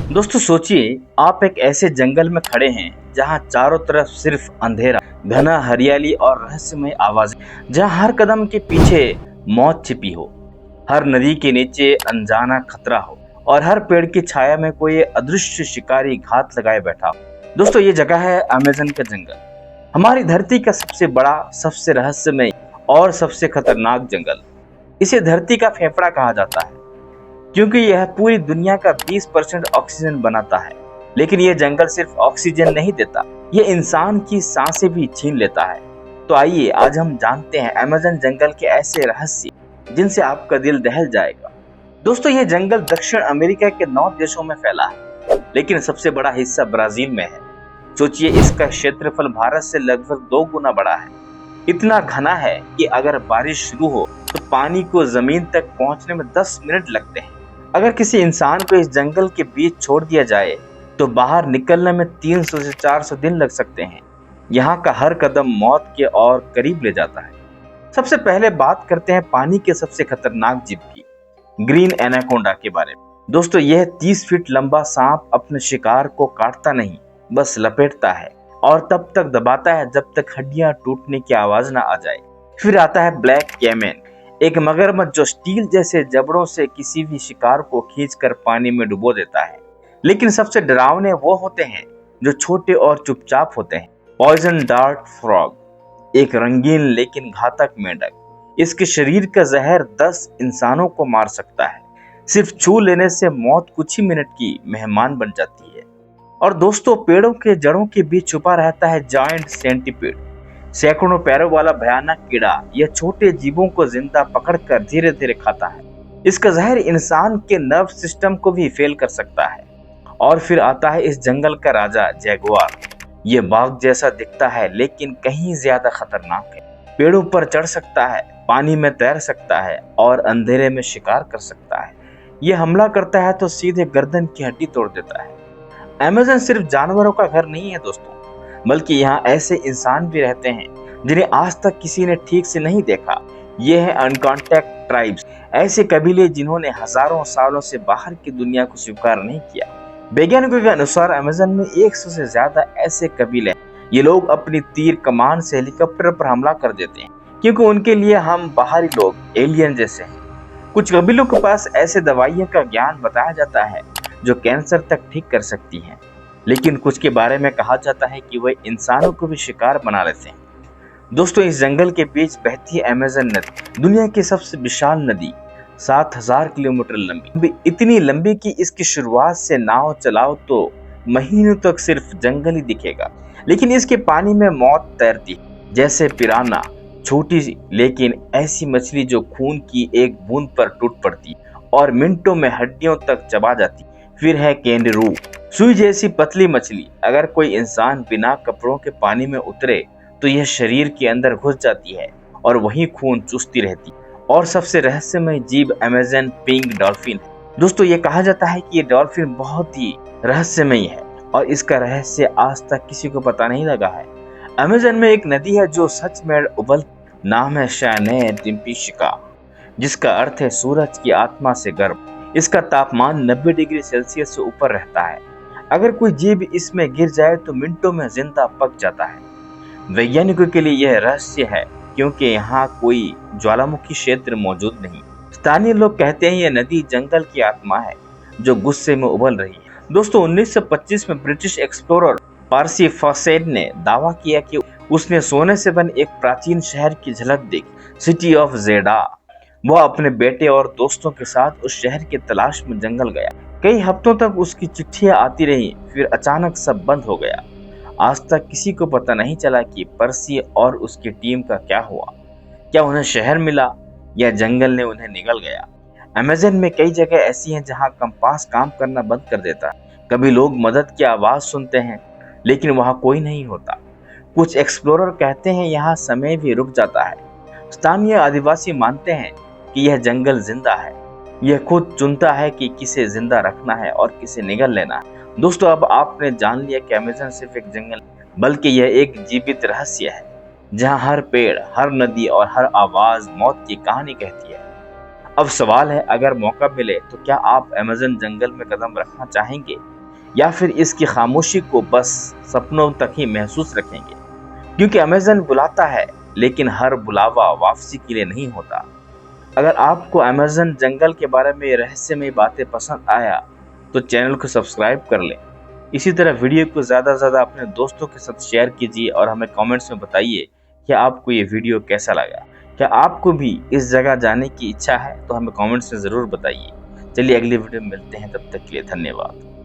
दोस्तों सोचिए, आप एक ऐसे जंगल में खड़े हैं जहां चारों तरफ सिर्फ अंधेरा, घना हरियाली और रहस्यमय आवाजें, जहां हर कदम के पीछे मौत छिपी हो, हर नदी के नीचे अनजाना खतरा हो और हर पेड़ की छाया में कोई अदृश्य शिकारी घात लगाए बैठा हो। दोस्तों ये जगह है अमेज़न का जंगल, हमारी धरती का सबसे बड़ा, सबसे रहस्यमय और सबसे खतरनाक जंगल। इसे धरती का फेफड़ा कहा जाता है क्योंकि यह पूरी दुनिया का 20% ऑक्सीजन बनाता है। लेकिन यह जंगल सिर्फ ऑक्सीजन नहीं देता, यह इंसान की सांसें भी छीन लेता है। तो आइए आज हम जानते हैं अमेज़न जंगल के ऐसे रहस्य जिनसे आपका दिल दहल जाएगा। दोस्तों यह जंगल दक्षिण अमेरिका के 9 देशों में फैला है, लेकिन सबसे बड़ा हिस्सा ब्राजील में है। सोचिए, इसका क्षेत्रफल भारत से लगभग 2 गुना बड़ा है। इतना घना है कि अगर बारिश शुरू हो तो पानी को जमीन तक पहुंचने में 10 मिनट लगते हैं। अगर किसी इंसान को इस जंगल के बीच छोड़ दिया जाए तो बाहर निकलने में 300 से 400 दिन लग सकते हैं। यहाँ का हर कदम मौत के और करीब ले जाता है। सबसे पहले बात करते हैं पानी के सबसे खतरनाक जीव की, ग्रीन एनाकोंडा के बारे में। दोस्तों यह 30 फीट लंबा सांप अपने शिकार को काटता नहीं, बस लपेटता है और तब तक दबाता है जब तक हड्डियां टूटने की आवाज ना आ जाए। फिर आता है ब्लैक कैमेन, एक मगरमच्छ जो स्टील जैसे जबड़ों से किसी भी शिकार को खींचकर पानी में डुबो देता है। लेकिन सबसे डरावने वो होते हैं जो छोटे और चुपचाप होते हैं। पॉइजन डार्ट फ्रॉग, एक रंगीन लेकिन घातक मेंढक। इसके शरीर का जहर 10 इंसानों को मार सकता है। सिर्फ छू लेने से मौत कुछ ही मिनट की मेहमान बन जाती है। और दोस्तों पेड़ों के जड़ों के बीच छुपा रहता है जायंट सेंटीपीड, सैकड़ों पैरों वाला भयानक कीड़ा। यह छोटे जीवों को जिंदा पकड़कर धीरे धीरे खाता है। इसका जहर इंसान के नर्व सिस्टम को भी फेल कर सकता है। और फिर आता है इस जंगल का राजा जैगुआर। यह बाघ जैसा दिखता है लेकिन कहीं ज्यादा खतरनाक है। पेड़ों पर चढ़ सकता है, पानी में तैर सकता है और अंधेरे में शिकार कर सकता है। यह हमला करता है तो सीधे गर्दन की हड्डी तोड़ देता है। अमेज़न सिर्फ जानवरों का घर नहीं है दोस्तों, बल्कि यहाँ ऐसे इंसान भी रहते हैं जिन्हें आज तक किसी ने ठीक से नहीं देखा। ये है अनकॉन्टैक्ट ट्राइब्स, ऐसे कबीले जिन्होंने हजारों सालों से बाहर की दुनिया को स्वीकार नहीं किया। वैज्ञानिकों के अनुसार अमेज़न में 100 से ज्यादा ऐसे कबीले हैं। ये लोग अपनी तीर कमान से हेलीकॉप्टर पर हमला कर देते हैं क्योंकि उनके लिए हम बाहरी लोग एलियन जैसे हैं। कुछ कबीलों के पास ऐसे दवाइयों का ज्ञान बताया जाता है जो कैंसर तक ठीक कर सकती हैं, लेकिन कुछ के बारे में कहा जाता है कि वे इंसानों को भी शिकार बना लेते हैं। दोस्तों इस जंगल के बीच बहती है अमेज़न नदी, दुनिया की सबसे विशाल नदी, 7000 किलोमीटर लंबी। इतनी लंबी कि इसकी शुरुआत से नाव चलाओ तो महीनों तक सिर्फ जंगल ही दिखेगा। लेकिन इसके पानी में मौत तैरती है, जैसे पिराना, छोटी लेकिन ऐसी मछली जो खून की एक बूंद पर टूट पड़ती और मिनटों में हड्डियों तक चबा जाती। फिर है कैंगरू, सुई जैसी पतली मछली। अगर कोई इंसान बिना कपड़ों के पानी में उतरे तो यह शरीर के अंदर घुस जाती है और वहीं खून चूसती रहती। और सबसे रहस्यमय जीव अमेज़न पिंक डॉल्फिन है। दोस्तों ये कहा जाता है कि ये डॉल्फिन बहुत ही रहस्यमय है और इसका रहस्य आज तक किसी को पता नहीं लगा है। अमेज़न में एक नदी है जो सच में उबल, नाम है शैने टिम्पिशिका, जिसका अर्थ है सूरज की आत्मा से गर्म। इसका तापमान 90 डिग्री सेल्सियस से ऊपर रहता है। अगर कोई जीव इसमें गिर जाए तो मिनटों में जिंदा पक जाता है। वैज्ञानिकों के लिए यह रहस्य है क्योंकि यहाँ कोई ज्वालामुखी क्षेत्र मौजूद नहीं। स्थानीय लोग कहते हैं यह नदी जंगल की आत्मा है जो गुस्से में उबल रही है। दोस्तों 1925 में ब्रिटिश एक्सप्लोरर पर्सी फॉसेट ने दावा किया कि उसने सोने से बने एक प्राचीन शहर की झलक देखी, सिटी ऑफ जेडा। वह अपने बेटे और दोस्तों के साथ उस शहर की तलाश में जंगल गया। कई हफ्तों तक उसकी चिट्ठियां आती रही, फिर अचानक सब बंद हो गया। आज तक किसी को पता नहीं चला कि पर्सी और उसकी टीम का क्या हुआ। क्या उन्हें शहर मिला या जंगल ने उन्हें निगल गया। अमेज़न में कई जगह ऐसी हैं जहां कंपास काम करना बंद कर देता है। कभी लोग मदद की आवाज सुनते हैं लेकिन वहां कोई नहीं होता। कुछ एक्सप्लोरर कहते हैं यहाँ समय भी रुक जाता है। स्थानीय आदिवासी मानते हैं कि यह जंगल जिंदा है, यह खुद चुनता है कि किसे जिंदा रखना है और किसे निगल लेना है। दोस्तों अब आपने जान लिया कि अमेज़न सिर्फ एक जंगल बल्कि यह एक जीवित रहस्य है जहां हर पेड़, हर नदी और हर आवाज मौत की कहानी कहती है। अब सवाल है, अगर मौका मिले तो क्या आप अमेज़न जंगल में कदम रखना चाहेंगे? या फिर इसकी खामोशी को बस सपनों तक ही महसूस रखेंगे? क्योंकि अमेज़न बुलाता है, लेकिन हर बुलावा वापसी के लिए नहीं होता। अगर आपको अमेज़न जंगल के बारे में रहस्यमय बातें पसंद आया तो चैनल को सब्सक्राइब कर लें। इसी तरह वीडियो को ज़्यादा से ज़्यादा अपने दोस्तों के साथ शेयर कीजिए और हमें कमेंट्स में बताइए कि आपको ये वीडियो कैसा लगा। क्या आपको भी इस जगह जाने की इच्छा है? तो हमें कमेंट्स में ज़रूर बताइए। चलिए अगली वीडियो में मिलते हैं, तब तक के लिए धन्यवाद।